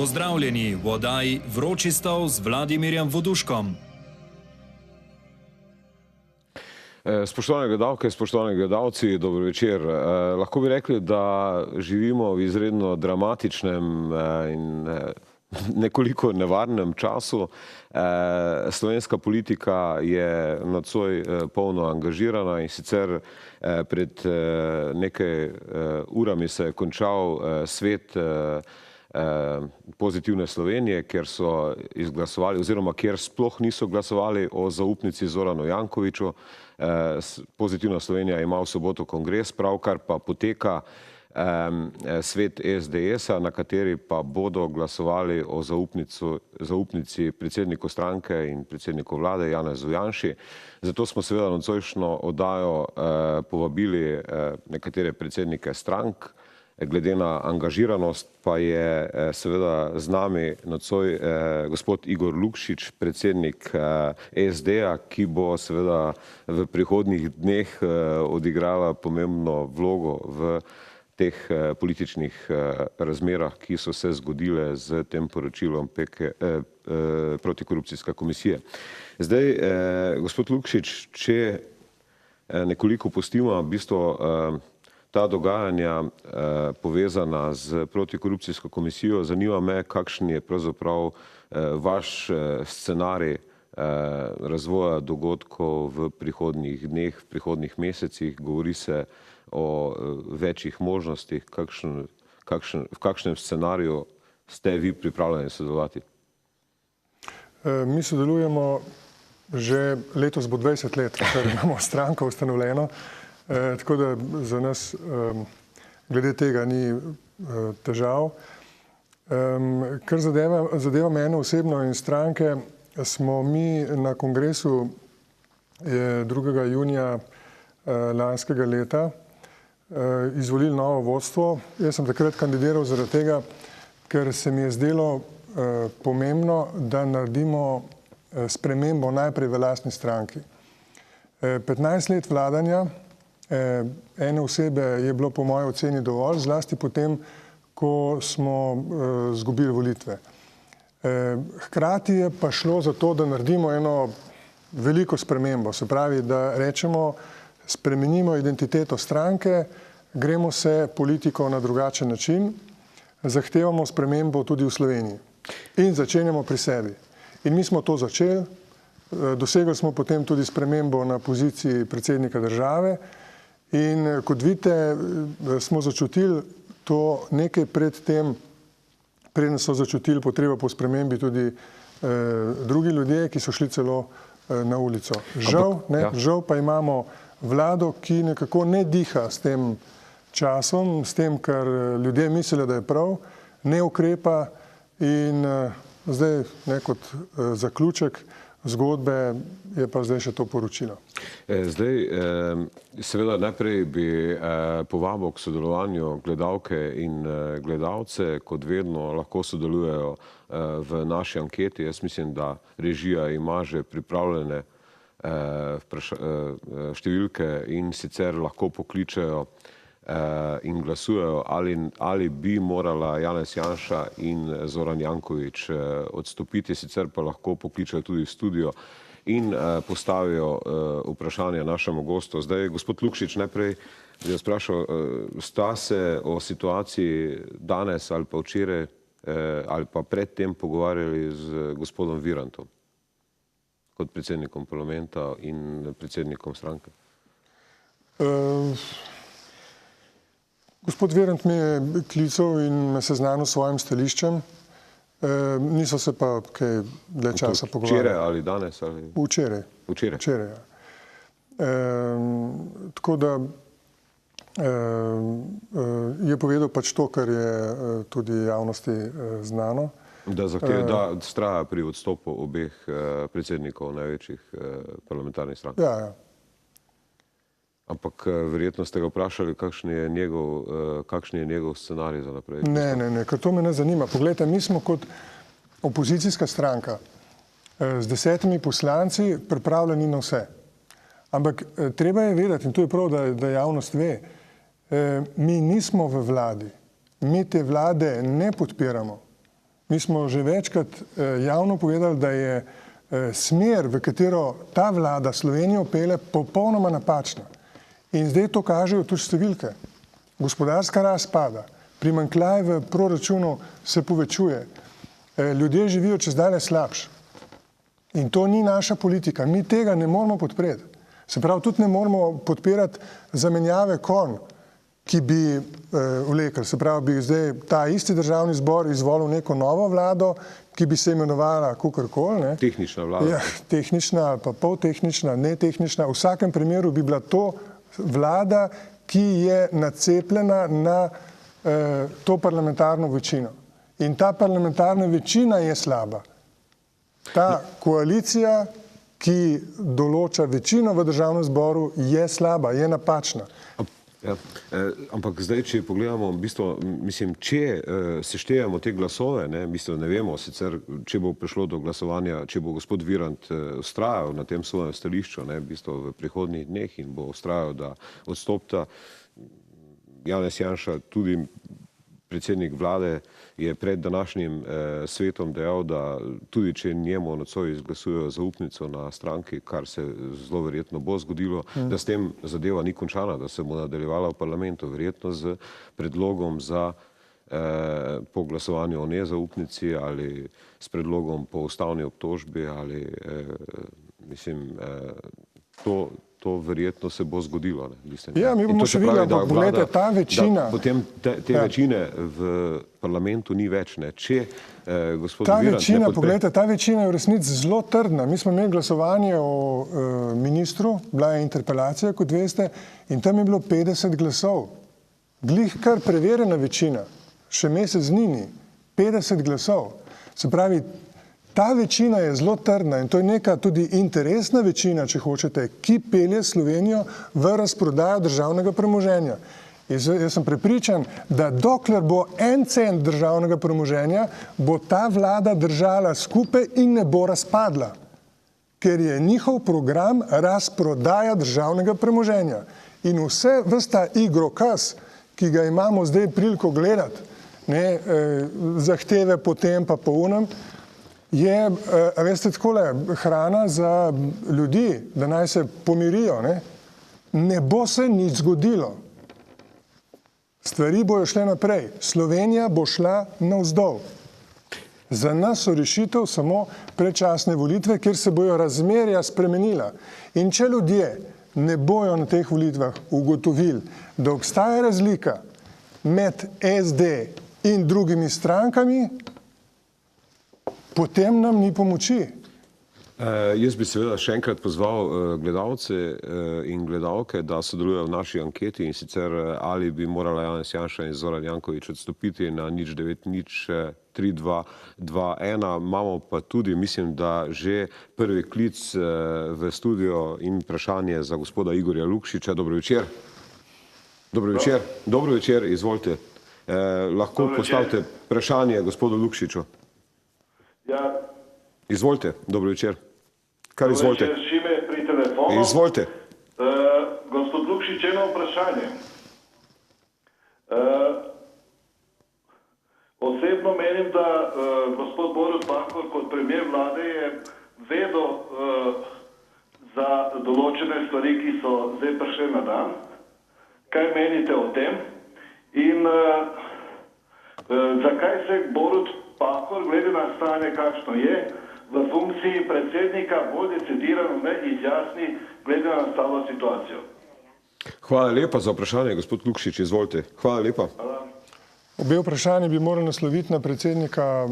Pozdravljeni v oddaji Vroči stol z Vladimirjem Voduškom. Spoštovane gledalke, spoštovani gledalci, dobro večer. Lahko bi rekli, da živimo v izredno dramatičnem in nekoliko nevarnem času. Slovenska politika je nocoj polno angažirana in sicer pred nekaj urami se je končal svet Pozitivne Slovenije, kjer so izglasovali oziroma kjer sploh niso glasovali o zaupnici Zoranu Jankoviću. Pozitivna Slovenija ima v soboto kongres, pravkar pa poteka svet SDS-a, na kateri pa bodo glasovali o zaupnici predsedniku stranke in predsedniku vlade Janezu Janši. Zato smo seveda nocojšnjo oddajo povabili nekatere predsednike strank. Glede na angažiranost pa je seveda z nami nocoj gospod Igor Lukšič, predsednik SD-a, ki bo seveda v prihodnjih dneh odigrala pomembno vlogo v teh političnih razmerah, ki so se zgodile z tem poročilom protikorupcijske komisije. Zdaj, gospod Lukšič, če nekoliko pustimo v bistvu ta dogajanja povezana z protikorupcijsko komisijo, zanima me, kakšen je pravzaprav vaš scenarij razvoja dogodkov v prihodnjih dneh, v prihodnjih mesecih. Govori se o večjih možnostih. V kakšnem scenariju ste vi pripravljeni sodelovati? Mi sodelujemo že letos bo 20 let, ker imamo stranko ustanovljeno. Tako da za nas glede tega ni težav. Kar zadeva mene osebno in stranke, smo mi na kongresu 2. junija lanskega leta izvolili novo vodstvo. Jaz sem takrat kandidiral zaradi tega, ker se mi je zdelo pomembno, da naredimo spremembo najprej v lastni stranki. 15 let vladanja ene osebe je bilo po moji oceni dovolj, zlasti potem, ko smo izgubili volitve. Hkrati je pa šlo za to, da naredimo eno veliko spremembo, se pravi, da rečemo, spremenimo identiteto stranke, gremo se politiko na drugačen način, zahtevamo spremembo tudi v Sloveniji in začenjamo pri sebi. In mi smo to začeli, dosegli smo potem tudi spremembo na poziciji predsednika države. In kot vidite, smo začutili to nekaj pred tem, preden so začutili potrebo po spremembi tudi drugi ljudje, ki so šli celo na ulico. Žal pa imamo vlado, ki nekako ne diha s tem časom, s tem, kar ljudje mislijo, da je prav, ne ukrepa in zdaj kot zaključek zgodbe je pa zdaj še to poročilo. Zdaj, seveda najprej bi povabil k sodelovanju gledalke in gledalce, kot vedno lahko sodelujejo v naši anketi. Jaz mislim, da režija ima že pripravljene številke in sicer lahko pokličejo in glasujejo, ali bi morala Janez Janša in Zoran Janković odstopiti, sicer pa lahko pokličejo tudi v studio in postavijo vprašanje našemu gostu. Zdaj, gospod Lukšič, najprej bi vas vprašal, sta se o situaciji danes ali pa včeraj ali pa predtem pogovarjali z gospodom Virantom kot predsednikom parlamenta in predsednikom stranke? Gospod Virant me je klical in me seznanil s svojim stališčem. Niso se pa kaj dlje časa pogovarjali. Včeraj ali danes? Včeraj. Včeraj, ja. Tako da je povedal pač to, kar je tudi javnosti znano. Da zahteva, da vztraja pri odstopu obeh predsednikov največjih parlamentarnih strank. Ja, ja. Ampak verjetno ste ga vprašali, kakšen je njegov scenarij za naprej? Ne, ker to me ne zanima. Poglejte, mi smo kot opozicijska stranka z 10 poslanci pripravljeni na vse. Ampak treba je vedeti, in to je prav, da javnost ve, mi nismo v vladi. Mi te vlade ne podpiramo. Mi smo že večkrat javno povedali, da je smer, v katero ta vlada Slovenijo pelje, popolnoma napačna. In zdaj to kažejo tudi številke. Gospodarska rast pada, primanjkljaj v proračunu se povečuje, ljudje živijo čezdalje slabše. In to ni naša politika. Mi tega ne moramo podpreti. Se pravi, tudi ne moramo podpirati zamenjave konj, ki bi vlekli. Se pravi, bi zdaj ta isti državni zbor izvolil neko novo vlado, ki bi se imenovala kakorkoli. Tehnična vlada. Ja, tehnična, pa poltehnična, netehnična. V vsakem primeru bi bila to vlada, ki je nacepljena na to parlamentarno večino. In ta parlamentarna večina je slaba. Ta koalicija, ki določa večino v državnem zboru, je slaba, je napačna. Ja, ampak zdaj, če pogledamo, v bistvu, mislim, če seštejemo te glasove, ne vemo sicer, če bo prišlo do glasovanja, če bo gospod Virant vztrajal na tem svojem stališču, v bistvu v prihodnjih dneh in bo vztrajal, da odstopta. Janez Janša, tudi predsednik vlade, je pred današnjim svetom dejal, da tudi če njemu nocoj izglasujejo zaupnico na stranki, kar se zelo verjetno bo zgodilo, da s tem zadeva ni končana, da se bo nadaljevala v parlamentu, verjetno z predlogom za po glasovanju o nezaupnici ali s predlogom po ustavni obtožbi ali mislim, to verjetno se bo zgodilo. Ja, mi bomo še videli, ampak pogledajte, ta večina... Potem te večine v parlamentu ni več, ne. Če gospod Virant... Ta večina, pogledajte, ta večina je v resnici zelo trdna. Mi smo imeli glasovanje o ministru, bila je interpelacija, kot veste, in tam je bilo 50 glasov. Glih kar preverjena večina, še mesec dni ni, 50 glasov. Se pravi, ta večina je zelo trdna in to je neka tudi interesna večina, če hočete, ki pelje Slovenijo v razprodajo državnega premoženja. Jaz sem prepričan, da dokler bo 1 cent državnega premoženja, bo ta vlada držala skupaj in ne bo razpadla. Ker je njihov program razprodaja državnega premoženja. In ves ta igrokaz, ki ga imamo zdaj priliko gledati, zahteve po tem pa po onem, je, veste, takole, hrana za ljudi, da naj se pomirijo. Ne bo se nič zgodilo. Stvari bojo šle naprej. Slovenija bo šla navzdol. Za nas so rešitev samo predčasne volitve, kjer se bojo razmerja spremenila. In če ljudje ne bojo na teh volitvah ugotovili, da obstaja razlika med SD in drugimi strankami, potem nam ni pomoči. Jaz bi seveda še enkrat pozval gledalce in gledalke, da sodelujejo v naši anketi in sicer ali bi morala Janez Janša in Zoran Janković odstopiti na 0903221. Imamo pa tudi, mislim, da že prvi klic v studio in vprašanje za gospoda Igorja Lukšiča. Dobro večer. Dobro večer. Dobro večer, izvolite. Lahko postavite vprašanje gospodu Lukšiču. Ja. Izvolite, dobro večer. Kar izvolite? Dobro večer, Šime pri telefonu. Izvolite. Gospod Lukšič, eno vprašanje. Osebno menim, da gospod Borut Pahor kot premijer vlade je vedel za določene stvari, ki so zdaj prišle na dan. Kaj menite o tem? In zakaj se Borut Pahor, glede na stanje, kakšno je, v funkciji predsednika bolj decidirano ne izjasni, glede na nastalo situacijo? Hvala lepa za vprašanje, gospod Lukšič, izvolite. Hvala lepa. Obe vprašanje bi morali nasloviti na predsednika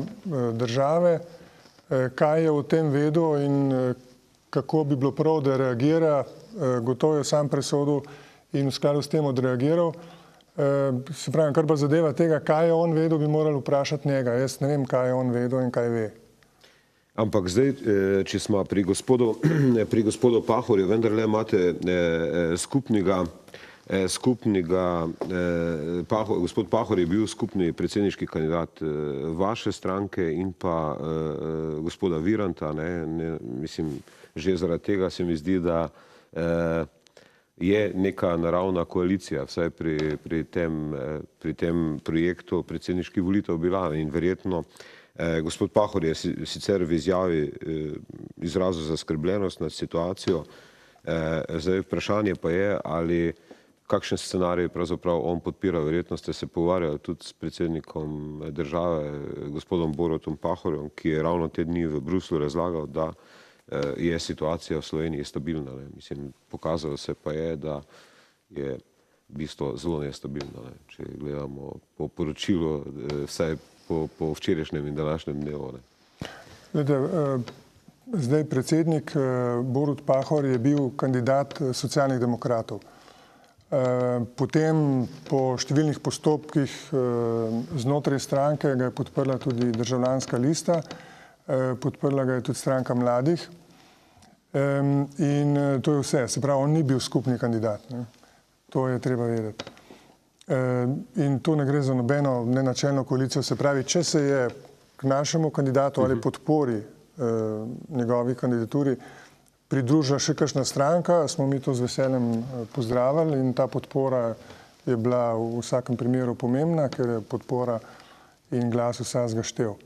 države, kaj je o tem vedel in kako bi bilo prav, da reagira. Gotovo je sam presodil in v skladu s tem odreagiral. Se pravi, kar pa zadeva tega, kaj je on vedel, bi morali vprašati njega. Jaz ne vem, kaj je on vedel in kaj ve. Ampak zdaj, če smo pri gospodu Pahorju, vendarle imate gospod Pahor je bil skupni predsedniški kandidat vaše stranke in pa gospoda Viranta. Mislim, že zaradi tega se mi zdi, da je neka naravna koalicija, vsaj pri tem projektu predsedniških volitev bila in verjetno Gospod Pahor je sicer v izjavi izrazil zaskrbljenost nad situacijo. Zdaj vprašanje pa je, ali kakšen scenarij pravzaprav on podpira. Verjetno ste se pogovarjali tudi s predsednikom države, gospodom Borutom Pahorjem, ki je ravno te dni v Bruslju razlagal, da je situacija v Sloveniji stabilna. Mislim, pokazalo se pa je, da je v bistvu zelo nestabilna, če gledamo po poročilu, vsaj po včerajšnjem in današnjem dnevu. Zdaj predsednik Borut Pahor je bil kandidat Socialnih demokratov. Potem po številnih postopkih znotraj stranke ga je podprla tudi Državljanska lista, podprla ga je tudi Stranka mladih in to je vse. Se pravi, on ni bil skupni kandidat. To je treba vedeti. In to ne gre za nobeno nenačelno koalicijo. Se pravi, če se je k našemu kandidatu ali podpori njegovi kandidaturi pridružila še kakšna stranka, smo mi to z veseljem pozdravili in ta podpora je bila v vsakem primeru pomembna, ker je podpora in glas vsakega štel.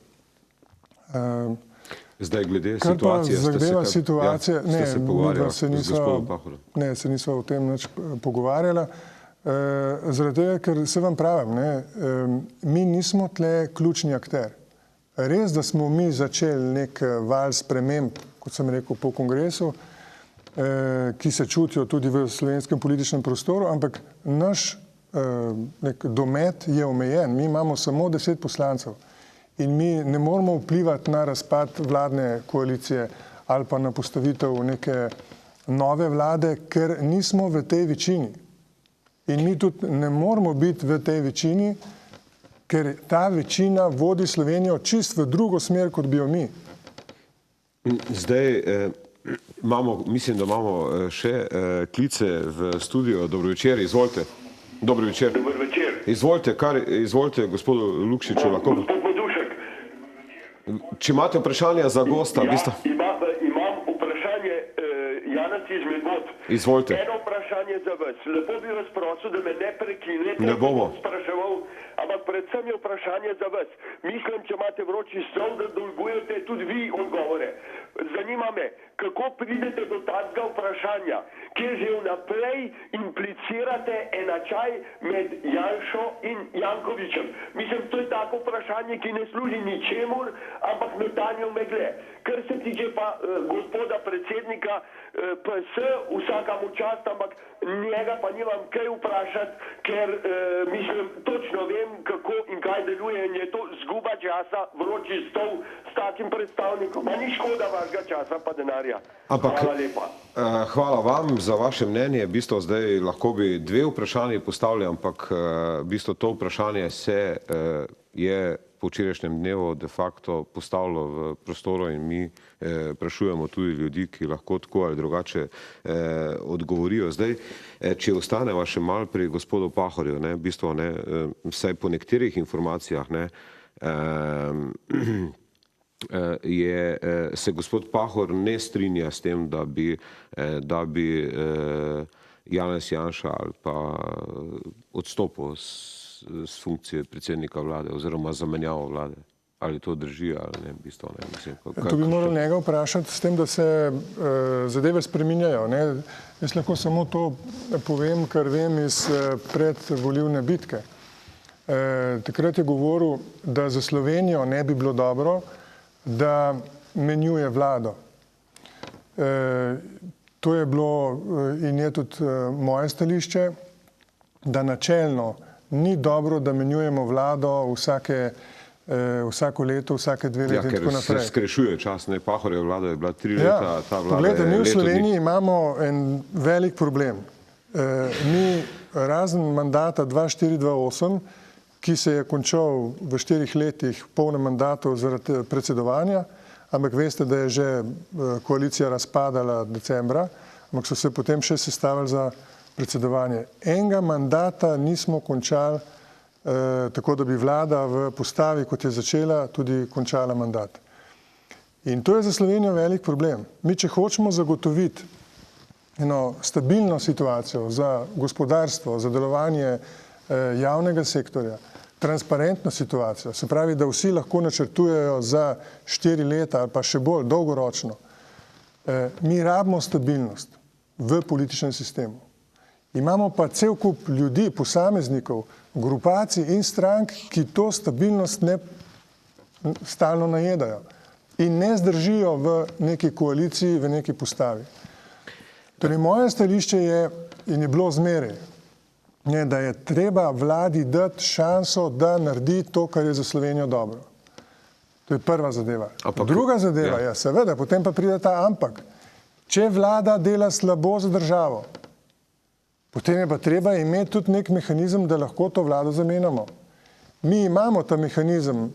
Zdaj glede situacije, ste se pogovarjali z gospodom Pahorjem? Ne, se nisva o tem nič pogovarjala. Zaradi tega, ker se vam pravim, mi nismo tle ključni akter. Res, da smo mi začeli nek val sprememb, kot sem rekel, po kongresu, ki se čutijo tudi v slovenskem političnem prostoru, ampak naš domet je omejen. Mi imamo samo 10 poslancev in mi ne moramo vplivati na razpad vladne koalicije ali pa na postavitev neke nove vlade, ker nismo v tej večini. In mi tudi ne moramo biti v tej večini, ker ta večina vodi Slovenijo čist v drugo smer, kot bi jo mi. Zdaj mislim, da imamo še klice v studio. Dobro večer, izvolite. Dobro večer. Dober večer. Izvolite, gospodu Lukšiču. Gospod Vodušek. Če imate vprašanje za gosta, imam vprašanje, Janez iz Medvod. Izvolite. Eno vprašanje za vas. Lepo bi vas prosil, da me ne prekinete. Ne bomo. Ampak predvsem je vprašanje za vas. Mislim, če imate vroči stol, da dolgujete tudi vi odgovore. Zanima me, kako pridete do takega vprašanja, kjer že vnaprej implicirate enačaj med Janšo in Jankovićem. Mislim, to je tako vprašanje, ki ne služi ničemur, ampak metanju megle. Kar se tiče pa gospoda predsednika PS, vsakamu čast, ampak njega pa nimam kaj vprašati, ker mislim, točno vem, kako in kaj deluje in je to zguba časa, vroči stol s takim predstavnikom. Ma ni škoda vašega časa pa denarja. Hvala lepa. Hvala vam za vaše mnenje. V bistvu zdaj lahko bi dve vprašanje postavili, ampak v bistvu to vprašanje se je po včerajšnjem dnevu de facto postavilo v prostoru in mi vprašujemo tudi ljudi, ki lahko tako ali drugače odgovorijo. Zdaj, če ostaneva še malo pri gospodu Pahorju, v bistvu vsaj po nekaterih informacijah, se gospod Pahor ne strinja s tem, da bi Janez Janša ali pa odstopil z funkcije predsednika vlade oziroma zamenjavo vlade. Ali to drži ali ne, v bistvu ne. Mislim, to bi moral njega vprašati s tem, da se zadeve spreminjajo. Jaz lahko samo to povem, kar vem iz predvolilne bitke. Takrat je govoril, da za Slovenijo ne bi bilo dobro, da menjuje vlado. To je bilo in je tudi moje stališče, da načelno ni dobro, da menjujemo vlado vsako leto, vsake 2 leta in tako naprej. Ker se skrešuje čas, Pahorjeva vlada je bila 3 leta, ta vlada je Poglejte, mi v leto dni. Sloveniji imamo en velik problem. Mi razen mandata 2004-2008, ki se je končal v 4 letih polnem mandatu zaradi predsedovanja, ampak veste, da je že koalicija razpadala decembra, ampak so se potem še sestavili za predsedovanje. Enega mandata nismo končali tako, da bi vlada v postavi, kot je začela, tudi končala mandat. In to je za Slovenijo velik problem. Mi, če hočemo zagotoviti eno stabilno situacijo za gospodarstvo, za delovanje javnega sektorja, transparentno situacijo, se pravi, da vsi lahko načrtujejo za 4 leta ali pa še bolj dolgoročno, mi rabimo stabilnost v političnem sistemu. Imamo pa cel kup ljudi, posameznikov, grupacij in strank, ki to stabilnost ne stalno najedajo in ne zdržijo v neki koaliciji, v neki postavi. Torej, moje stališče je, in je bilo zmeraj, da je treba vladi dati šanso, da naredi to, kar je za Slovenijo dobro. To je prva zadeva. Druga zadeva je, seveda, potem pa pride ta ampak. Če vlada dela slabo za državo, potem je pa treba imeti tudi nek mehanizem, da lahko to vlado zamenjamo. Mi imamo ta mehanizem,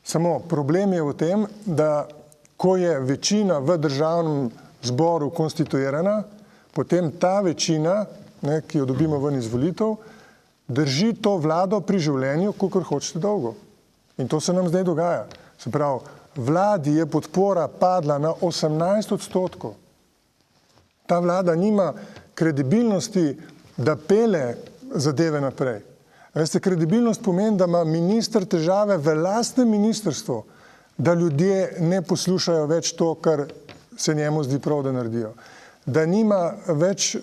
samo problem je v tem, da ko je večina v državnem zboru konstituirana, potem ta večina, ki jo dobimo ven iz volitev, drži to vlado pri življenju, kakor hočete dolgo. In to se nam zdaj dogaja. Se pravi, vladi je podpora padla na 18%. Ta vlada nima kredibilnosti, da pele zadeve naprej. Veste, kredibilnost pomeni, da ima minister težave v lastnem ministrstvu, da ljudje ne poslušajo več to, kar se njemu zdi prav, da naredijo. Da nima več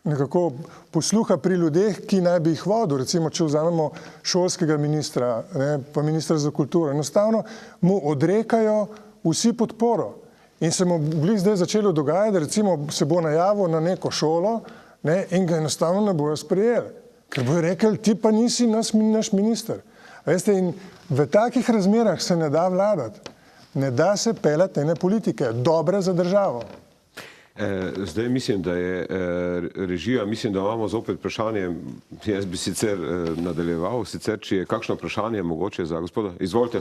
nekako posluha pri ljudeh, ki naj bi jih vodil. Recimo, če vzamemo šolskega ministra, pa ministra za kulturo. Enostavno mu odrekajo vsi podporo. In se mu bili zdaj začelo dogajati, da recimo se bo najavil na neko šolo in ga enostavno ne bojo sprejeli. Ker bojo rekli, ti pa nisi naš minister. Veste, in v takih razmerah se ne da vladati. Ne da se pelati ene politike, dobre za državo. Zdaj mislim, da je režija, mislim, da imamo zopet vprašanje, jaz bi sicer nadaljeval, sicer, če je kakšno vprašanje mogoče za gospoda, izvolite,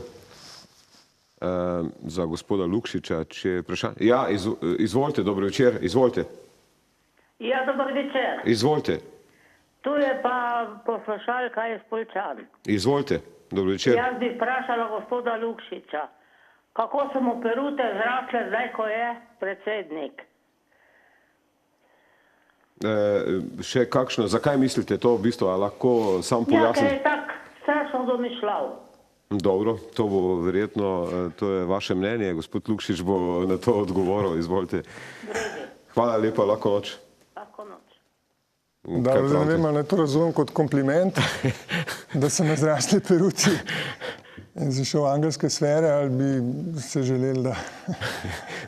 za gospoda Lukšiča, če je vprašanje. Ja, izvolite, dobro večer, izvolite. Ja, dober večer. Izvolite. Tu je pa poslušalka iz Poljčan. Izvolite, dobro večer. Jaz bi vprašala gospoda Lukšiča, kako so mu perute zrasle zdaj, ko je predsednik? Še kakšno, zakaj mislite to v bistvu, a lahko sam pojasnim? Ja, ker je tak strašno domišljal. Dobro, to bo verjetno, to je vaše mnenje, gospod Lukšič bo na to odgovoril, izvolite. Hvala lepa, lahko noč. Lahko noč. Da, ne vem, ali to razumem kot kompliment, da so me zrasli peruti in zašel v angelske sfere, ali bi se želeli, da...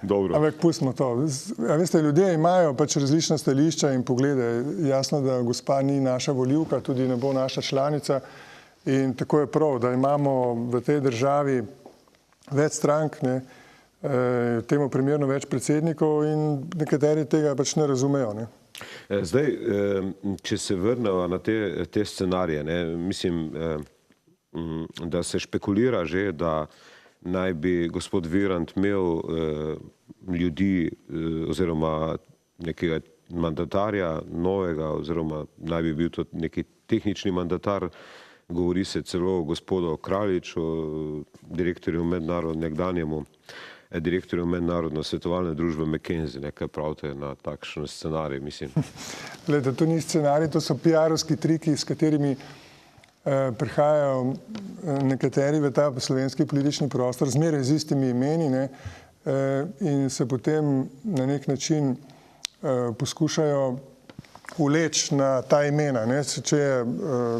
Dobro. Ampak pustimo to. Veste, ljudje imajo pač različna stališča in poglede. Jasno, da gospa ni naša volivka, tudi ne bo naša članica in tako je prav, da imamo v tej državi več strank, v temu primerno več predsednikov in nekateri tega pač ne razumejo. Zdaj, če se vrnemo na te scenarije, mislim, da se špekulira že, da naj bi gospod Virant imel ljudi oziroma nekega mandatarja novega oziroma naj bi bil to neki tehnični mandatar, govori se celo o gospodu Kraljiču, nekdanjemu direktorju mednarodno svetovalne družbe McKinsey, nekaj pravite na takšen scenarij, mislim. Glede, to ni scenarij, to so PR-ovski triki, s katerimi prihajajo nekateri v ta slovenski politični prostor, zmeraj z istimi imeni in se potem na nek način poskušajo vleči na ta imena. Če je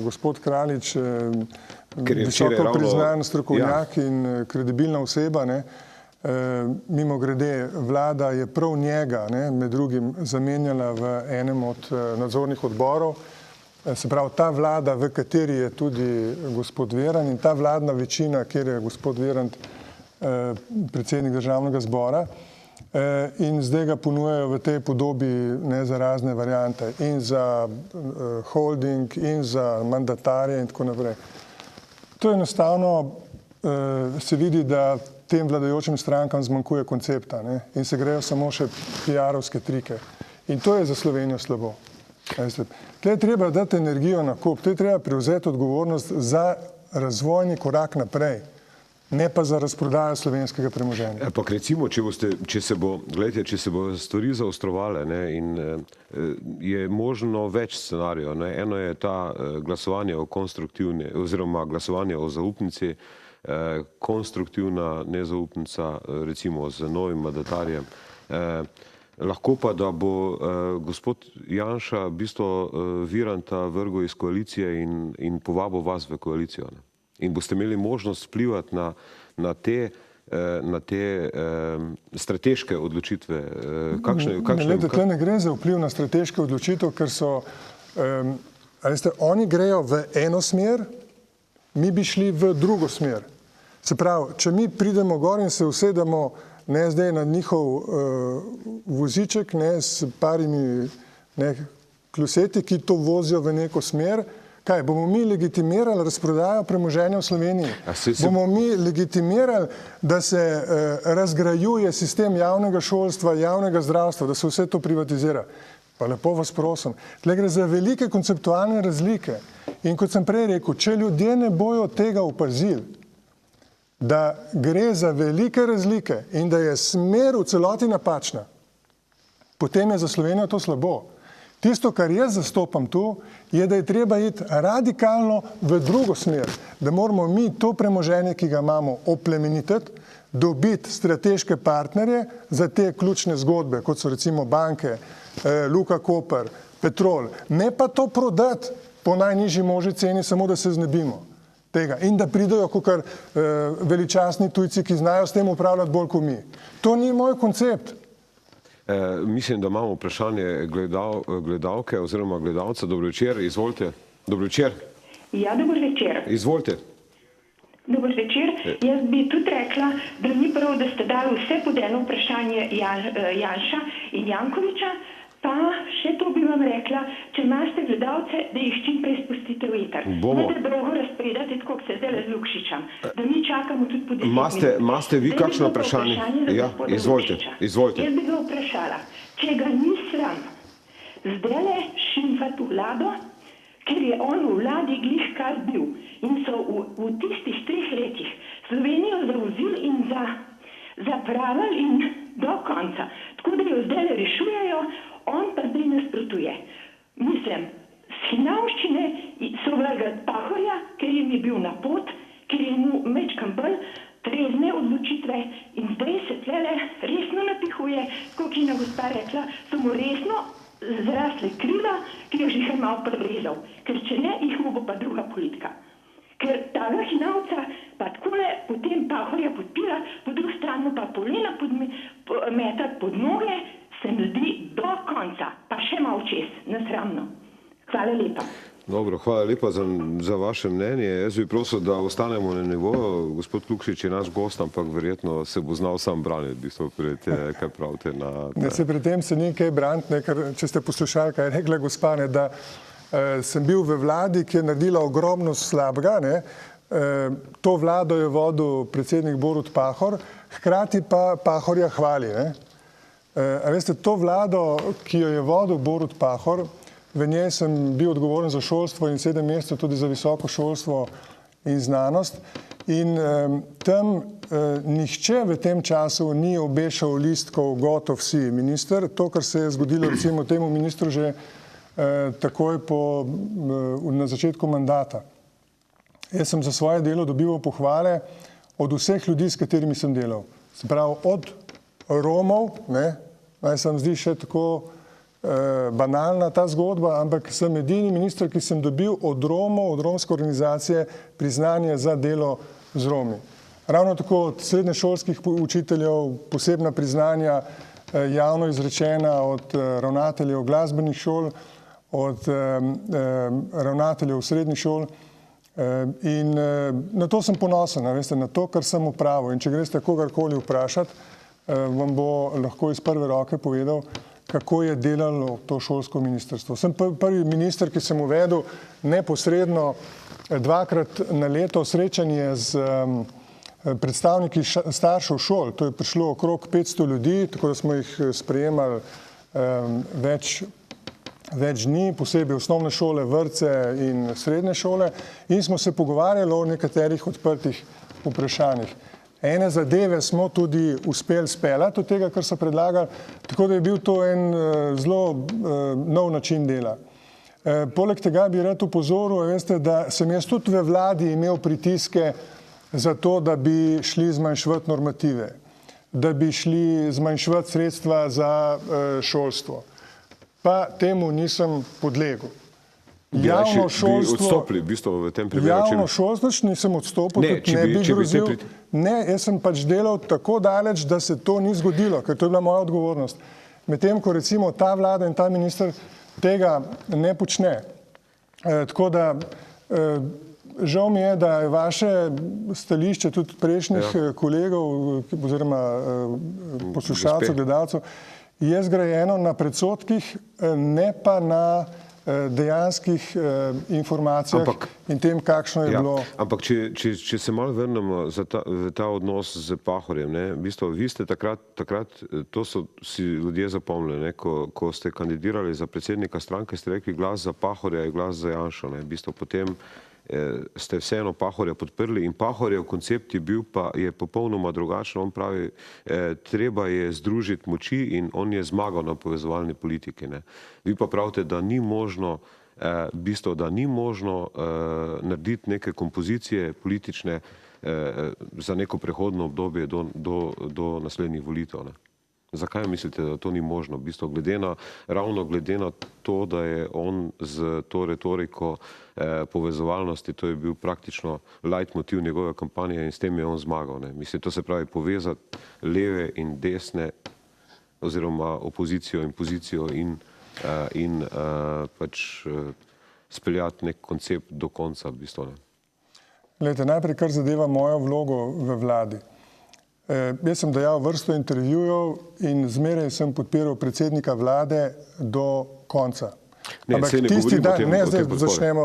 gospod Kraljič visoko priznan strokovnjak in kredibilna oseba, mimogrede, vlada je prav njega med drugim zamenjala v enem od nadzornih odborov. Se pravi, ta vlada, v kateri je tudi gospod Virant in ta vladna večina, kjer je gospod Virant predsednik državnega zbora in zdaj ga ponujajo v tej podobi za razne variante in za holding in za mandatarje in tako naprej. To enostavno se vidi, da tem vladajočim strankam zmanjkuje koncepta in se grejo samo še PR-ovske trike. In to je za Slovenijo slabo. Tle je treba dati energijo na kup, tle je treba prevzeti odgovornost za razvojni korak naprej. ne pa za razprodajo slovenskega premoženja. Ampak recimo, če se bo stvari zaostrovale, ne, in je možno več scenarijev. Eno je ta glasovanje o konstruktivni, oziroma glasovanje o zaupnici, konstruktivna nezaupnica, recimo z novim mandatarjem. Lahko pa, da bo gospod Janša v bistvu Viranta vrgel iz koalicije in povabil vas v koalicijo. Ne? In boste imeli možnost vplivati na te strateške odločitve. Tle ne gre za vpliv na strateške odločitev, ker so, oni grejo v eno smer, mi bi šli v drugo smer. Se pravi, če mi pridemo gor in se usedemo ne zdaj na njihov voziček, ne s parimi kluseti, ki to vozijo v neko smer, kaj, bomo mi legitimirali razprodajo premoženja v Sloveniji? Bomo mi legitimirali, da se razgrajuje sistem javnega šolstva, javnega zdravstva, da se vse to privatizira? Pa lepo vas prosim. Tle gre za velike konceptualne razlike. In kot sem prej rekel, če ljudje ne bojo tega opazili, da gre za velike razlike in da je smer v celoti napačna, potem je za Slovenijo to slabo. Tisto, kar jaz zastopam tu, je, da je treba iti radikalno v drugo smer, da moramo mi to premoženje, ki ga imamo, oplemenititi, dobiti strateške partnerje za te ključne zgodbe, kot so recimo banke, Luka Koper, Petrol, ne pa to prodati po najnižji možni ceni, samo da se znebimo tega in da pridejo kakor veličastni tujci, ki znajo s tem upravljati bolj kot mi. To ni moj koncept. Mislim, da imamo vprašanje gledalke oziroma gledalca. Dobro večer, izvolite. Dobro večer. Ja, dobro večer. Izvolite. Dobro večer. Jaz bi tudi rekla, da ni prav, da ste dali vse pod eno vprašanje Janša in Jankoviča, pa še to bi vam rekla, če imate gledalce, da jih čim prej spustite v eter. Ne da dolgo razpredate, tako kot se zdaj z Lukšičem, da mi čakamo tudi po 10 minut. Imate vi kakšno vprašanje? Ja, izvolite. Jaz bi ga vprašala, če ga ni sram zdajle šimfati vlado, ker je on v vladi glih kar bil in so v tistih 3 letih Slovenijo zavozili in zapravili in do konca. Tako da jo zdajle rešujejo, on pa zdaj nasprotuje. Mislim, z hinavščine so vrgati Pahorja, ker jim je bil na pot, ker je mu mečkam bolj trezne odločitve in zdaj se tlele resno napihuje, kot je na gospa rekla, so mu resno zrasle krila, ki jo že je malo prerezal. Ker če ne, jih mu bo pa druga politika. Ker tega hinavca pa takole potem Pahorja podpira, po drugi strani pa polena metati pod noge, se naredi do konca, pa še malo čez, nesramno. Hvala lepa. Dobro, hvala lepa za vaše mnenje. Jaz bi prosil, da ostanemo na nivoju. Gospod Lukšič je naš gost, ampak verjetno se bo znal sam braniti, kaj pravite na... Pri tem se ni kaj braniti, ker če ste poslušali, kaj je rekla gospa, da sem bil v vladi, ki je naredila ogromno slabega. To vlado je vodil predsednik Borut Pahor, hkrati pa Pahorja hvali. A veste, to vlado, ki jo je vodil Borut Pahor, v njej sem bil odgovoren za šolstvo in 7 mesecev tudi za visoko šolstvo in znanost. In tam nihče v tem času ni obešal listkov gotov si minister. To, kar se je zgodilo recimo temu ministru že takoj na začetku mandata. Jaz sem za svoje delo dobival pohvale od vseh ljudi, s katerimi sem delal. Se pravi, od Romov, naj se vam zdi še tako banalna ta zgodba, ampak sem edini minister, ki sem dobil od Romov, od romske organizacije priznanje za delo z Romi. Ravno tako od srednješolskih učiteljev, posebna priznanja javno izrečena od ravnateljev glasbenih šol, od ravnateljev srednjih šol. In na to sem ponosen, na to, kar sem upravil. In če greste kogarkoli vprašati, vam bo lahko iz prve roke povedal, kako je delalo to šolsko ministrstvo. Sem prvi minister, ki sem uvedel neposredno 2-krat na leto srečanje z predstavniki staršev šol. To je prišlo okrog 500 ljudi, tako da smo jih sprejemali več dni, posebej osnovne šole, vrtce in srednje šole. In smo se pogovarjali o nekaterih odprtih vprašanjih. Ene zadeve smo tudi uspeli speljati od tega, kar so predlagali, tako da je bil to en zelo nov način dela. Poleg tega bi rad upozoril, veste, da sem jaz tudi v vladi imel pritiske za to, da bi šli zmanjševati normative, da bi šli zmanjševati sredstva za šolstvo. Pa temu nisem podlegel. Javno šolstvo, javno šolstvo, nisem odstopil, tudi ne bi grozil. Ne, jaz sem pač delal tako daleč, da se to ni zgodilo, ker to je bila moja odgovornost. Medtem, ko recimo ta vlada in ta minister tega ne počne. Tako da žal mi je, da je vaše stališče tudi prejšnjih kolegov oziroma poslušalcev, gledalcev, je zgrajeno na predsodkih, ne pa na dejanskih informacijah in tem, kakšno je bilo. Ampak če se malo vrnemo v ta odnos z Pahorjem, v bistvu vi ste takrat, to so si ljudje zapomnili, ko ste kandidirali za predsednika stranke, ste rekli, glas za Pahorja je glas za Janšo. V bistvu potem ste vseeno Pahorja podprli in Pahorjev koncept je bil pa je popolnoma drugačen. On pravi, treba je združiti moči in on je zmagal na povezovalni politiki. Vi pa pravite, da ni možno, v bistvu, da ni možno narediti neke kompozicije politične za neko prehodno obdobje do naslednjih volitev. Zakaj mislite, da to ni možno? V bistvu, ravno glede na to, da je on z to retoriko povezovalnosti, to je bil praktično leitmotiv njegove kampanje in s tem je on zmagal. Mislim, to se pravi povezati leve in desne oziroma opozicijo in pozicijo in pač speljati nek koncept do konca. V bistvu, Glejte, najprej kar zadeva mojo vlogo v vladi. Jaz sem dajal vrsto intervjujev in zmeraj sem podpiral predsednika vlade do konca. Ampak tisti dan, ne zdaj začnemo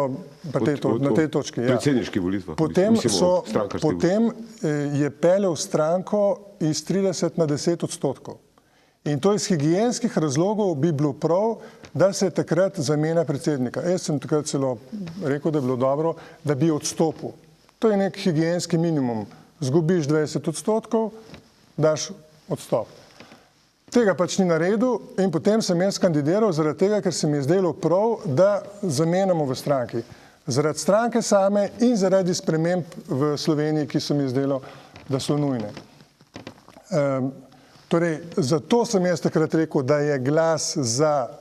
na tej točki. Predsedniški volitvah. Potem je peljal stranko iz 30 na 10%. In to iz higienskih razlogov bi bilo prav, da se takrat zamenja predsednika. Jaz sem takrat celo rekel, da je bilo dobro, da bi odstopil. To je nek higienski minimum. Zgubiš 20%, daš odstop. Tega pač ni naredil in potem sem jaz kandidiral zaradi tega, ker se mi je zdelo prav, da zamenjamo v stranki. Zaradi stranke same in zaradi sprememb v Sloveniji, ki se mi je zdelo, da so nujne. Torej, zato sem jaz takrat rekel, da je glas za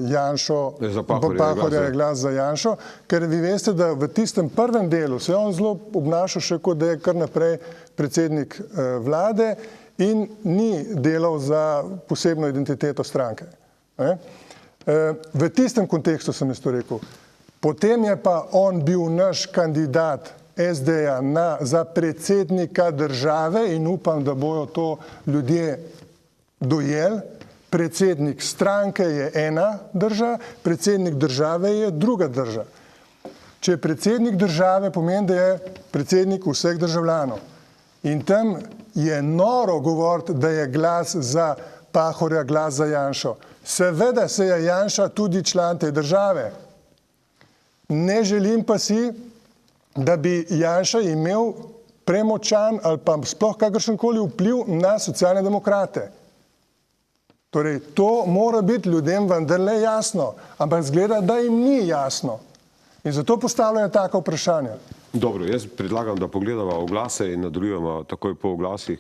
Janšo, Pahorja je glas za Janšo, ker vi veste, da v tistem prvem delu se je on zelo obnašal še kot, da je kar naprej predsednik vlade in ni delal za posebno identiteto stranke. V tistem kontekstu sem jaz to rekel. Potem je pa on bil naš kandidat SD-ja za predsednika države in upam, da bojo to ljudje dojeli. Predsednik stranke je ena drža, predsednik države je druga drža. Če je predsednik države, pomeni, da je predsednik vseh državljanov. In tam je noro govoriti, da je glas za Pahorja, glas za Janšo. Seveda se je Janša tudi član te države. Ne želim pa si, da bi Janša imel premočan ali pa sploh kakršenkoli vpliv na socialne demokrate. Torej, to mora biti ljudem vendarle jasno, ampak zgleda, da jim ni jasno. In zato postavljajo taka vprašanja. Dobro, jaz predlagam, da pogledamo oglase in nadaljujemo takoj po oglasih.